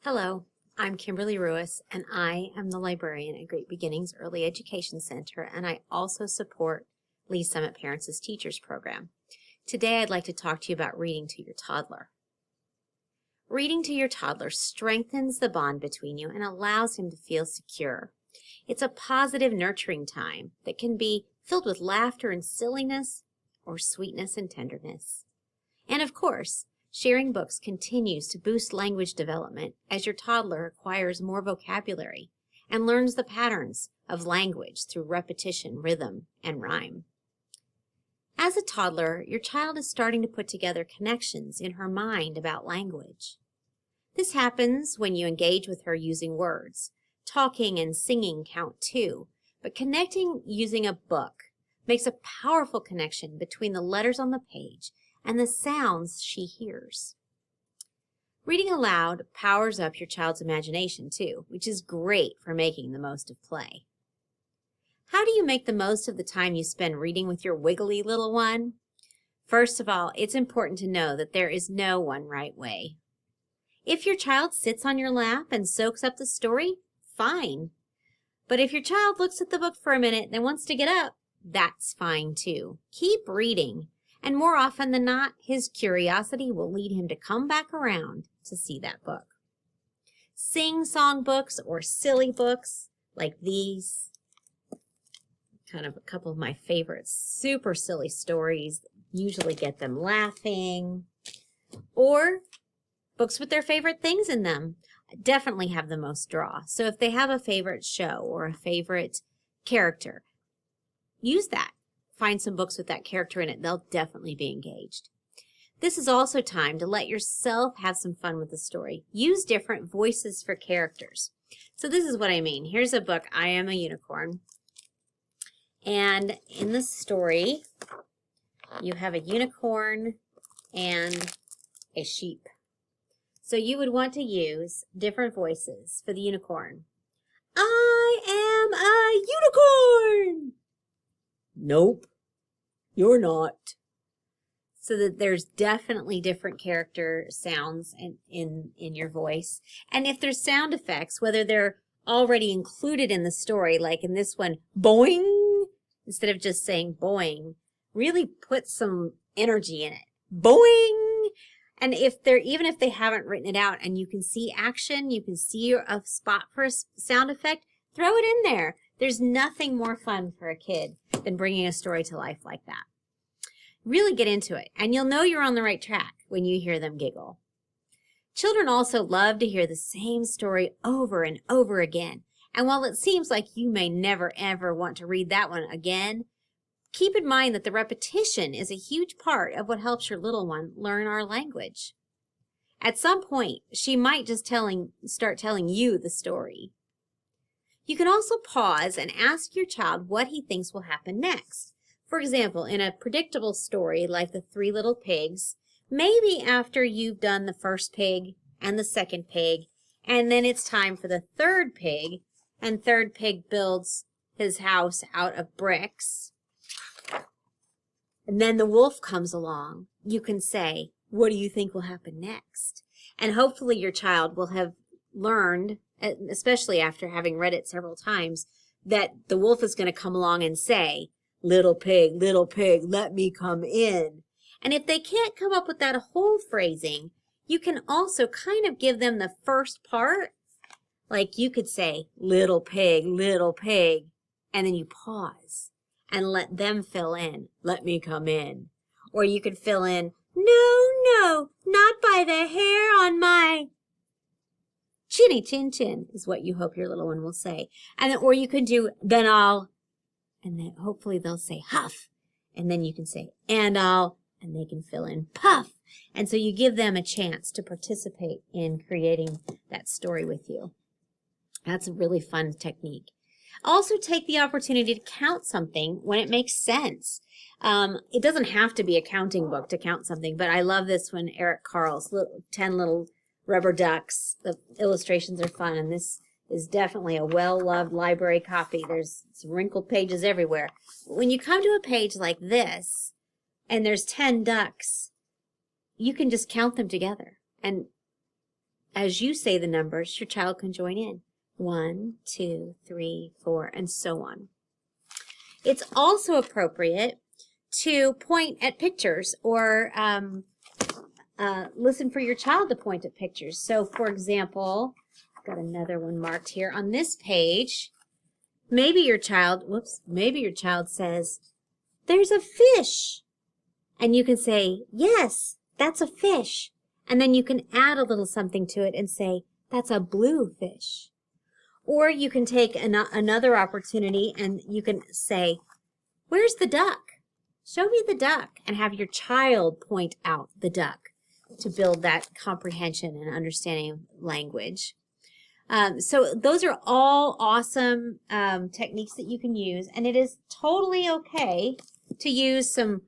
Hello, I'm Kimberly Rues, and I am the librarian at Great Beginnings Early Education Center, and I also support Lee Summit Parents as Teachers program. Today, I'd like to talk to you about reading to your toddler. Reading to your toddler strengthens the bond between you and allows him to feel secure. It's a positive, nurturing time that can be filled with laughter and silliness, or sweetness and tenderness. And of course, sharing books continues to boost language development as your toddler acquires more vocabulary and learns the patterns of language through repetition, rhythm, and rhyme. As a toddler, your child is starting to put together connections in her mind about language. This happens when you engage with her using words. Talking and singing count too, but connecting using a book makes a powerful connection between the letters on the page and the sounds she hears. Reading aloud powers up your child's imagination too, which is great for making the most of play. How do you make the most of the time you spend reading with your wiggly little one? First of all, it's important to know that there is no one right way. If your child sits on your lap and soaks up the story, fine. But if your child looks at the book for a minute and wants to get up, that's fine too. Keep reading. And more often than not, his curiosity will lead him to come back around to see that book. Sing-song books or silly books like these, kind of a couple of my favorites, super silly stories, usually get them laughing, or books with their favorite things in them definitely have the most draw. So if they have a favorite show or a favorite character, use that. Find some books with that character in it. They'll definitely be engaged. This is also time to let yourself have some fun with the story. Use different voices for characters. So this is what I mean. Here's a book, I Am a Unicorn. And in the story, you have a unicorn and a sheep. So you would want to use different voices for the unicorn. I am a unicorn! Nope, you're not. So that there's definitely different character sounds in your voice. And if there's sound effects, whether they're already included in the story, like in this one, boing, instead of just saying boing, really put some energy in it. Boing! And even if they haven't written it out and you can see action, you can see a spot for a sound effect, throw it in there. There's nothing more fun for a kid than bringing a story to life like that. Really get into it, and you'll know you're on the right track when you hear them giggle. Children also love to hear the same story over and over again. And while it seems like you may never, ever want to read that one again, keep in mind that the repetition is a huge part of what helps your little one learn our language. At some point, she might just start telling you the story. You can also pause and ask your child what he thinks will happen next. For example, in a predictable story like The Three Little Pigs, maybe after you've done the first pig and the second pig, and then it's time for the third pig, and third pig builds his house out of bricks, and then the wolf comes along, you can say, what do you think will happen next? And hopefully your child will have learned, especially after having read it several times, that the wolf is going to come along and say, little pig, let me come in. And if they can't come up with that whole phrasing, you can also kind of give them the first part. Like you could say, little pig, and then you pause and let them fill in, let me come in. Or you could fill in, no, not by the hair on my chinny chin is what you hope your little one will say. And then, or you can do, then I'll, and then hopefully they'll say huff. And then you can say, and I'll, and they can fill in puff. And so you give them a chance to participate in creating that story with you. That's a really fun technique. Also take the opportunity to count something when it makes sense. It doesn't have to be a counting book to count something, but I love this one, Eric Carl's 10 Little Rubber Ducks. The illustrations are fun, and this is definitely a well-loved library copy. There's some wrinkled pages everywhere. When you come to a page like this, and there's 10 ducks, you can just count them together. And as you say the numbers, your child can join in. 1, 2, 3, 4, and so on. It's also appropriate to point at pictures or listen for your child to point at pictures. So, for example, I've got another one marked here on this page. Maybe your child says, "There's a fish." And you can say, "Yes, that's a fish." And then you can add a little something to it and say, "That's a blue fish." Or you can take another opportunity and you can say, "Where's the duck? Show me the duck," and have your child point out the duck to build that comprehension and understanding of language. So those are all awesome techniques that you can use, and it is totally okay to use some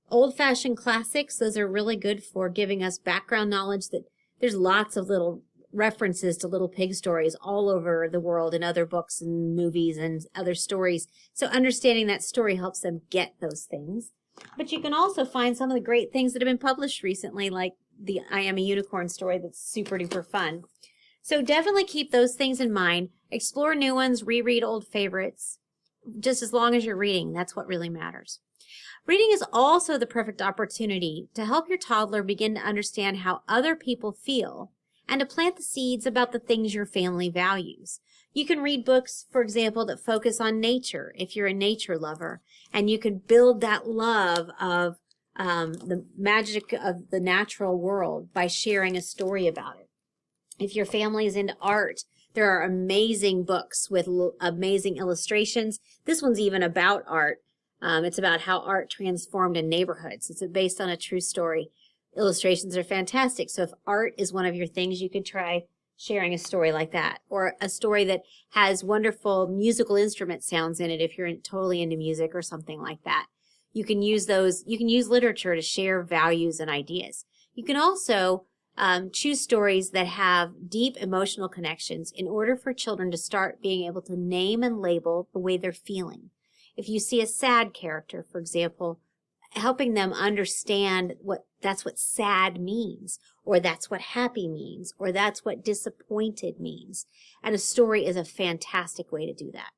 old-fashioned classics. Those are really good for giving us background knowledge. That there's lots of little references to little pig stories all over the world in other books and movies and other stories. So understanding that story helps them get those things. But you can also find some of the great things that have been published recently, like the I Am a Unicorn story that's super duper fun. So definitely keep those things in mind. Explore new ones, reread old favorites. Just as long as you're reading, that's what really matters. Reading is also the perfect opportunity to help your toddler begin to understand how other people feel and to plant the seeds about the things your family values. You can read books, for example, that focus on nature if you're a nature lover, and you can build that love of the magic of the natural world by sharing a story about it. If your family is into art, there are amazing books with amazing illustrations. This one's even about art. It's about how art transformed in neighborhoods. It's based on a true story. Illustrations are fantastic. So if art is one of your things, you could try sharing a story like that, or a story that has wonderful musical instrument sounds in it if you're totally into music or something like that. You can use those. You can use literature to share values and ideas. You can also choose stories that have deep emotional connections in order for children to start being able to name and label the way they're feeling. If you see a sad character, for example, helping them understand that's what sad means, or that's what happy means, or that's what disappointed means. And a story is a fantastic way to do that.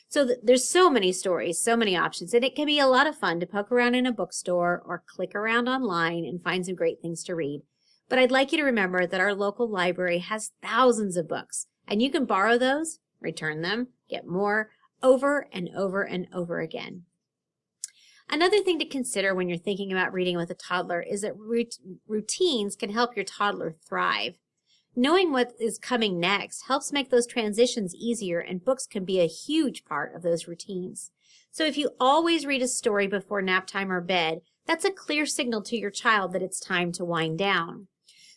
So there's so many stories, so many options, and it can be a lot of fun to poke around in a bookstore or click around online and find some great things to read. But I'd like you to remember that our local library has thousands of books, and you can borrow those, return them, get more over and over and over again. Another thing to consider when you're thinking about reading with a toddler is that routines can help your toddler thrive. Knowing what is coming next helps make those transitions easier, and books can be a huge part of those routines. So if you always read a story before nap time or bed, that's a clear signal to your child that it's time to wind down.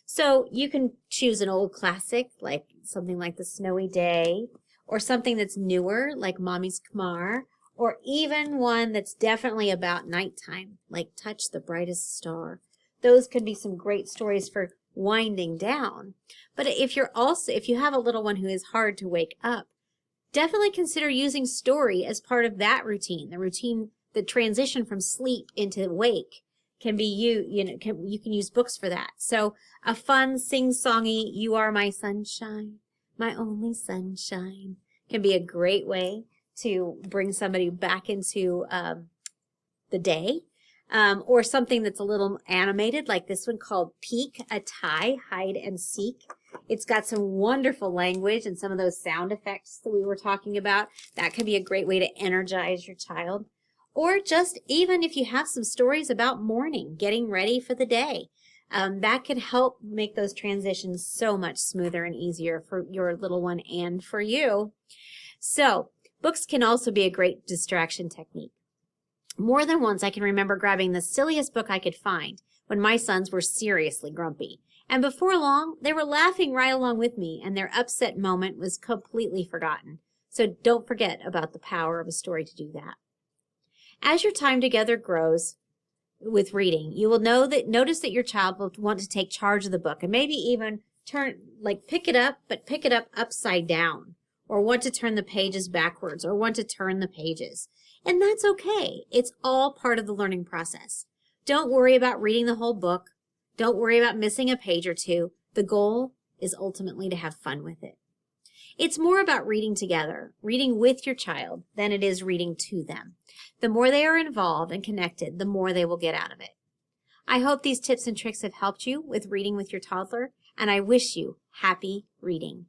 So you can choose an old classic, like something like The Snowy Day, or something that's newer, like Mommy's Khmar, or even one that's definitely about nighttime, like Touch the Brightest Star. Those can be some great stories for winding down. But if you have a little one who is hard to wake up, definitely consider using story as part of that routine. The transition from sleep into wake can be you can use books for that. So a fun sing-songy "You Are My Sunshine, My Only Sunshine" can be a great way to bring somebody back into the day. Or something that's a little animated, like this one called Peek a Tie, Hide and Seek. It's got some wonderful language and some of those sound effects that we were talking about. That can be a great way to energize your child. Or just even if you have some stories about morning, getting ready for the day, that can help make those transitions so much smoother and easier for your little one and for you. So books can also be a great distraction technique. More than once, I can remember grabbing the silliest book I could find when my sons were seriously grumpy. And before long, they were laughing right along with me, and their upset moment was completely forgotten. So don't forget about the power of a story to do that. As your time together grows with reading, you will notice that your child will want to take charge of the book and maybe even pick it up, but pick it up upside down, or want to turn the pages backwards, or want to turn the pages. And that's okay. It's all part of the learning process. Don't worry about reading the whole book. Don't worry about missing a page or two. The goal is ultimately to have fun with it. It's more about reading together, reading with your child, than it is reading to them. The more they are involved and connected, the more they will get out of it. I hope these tips and tricks have helped you with reading with your toddler, and I wish you happy reading.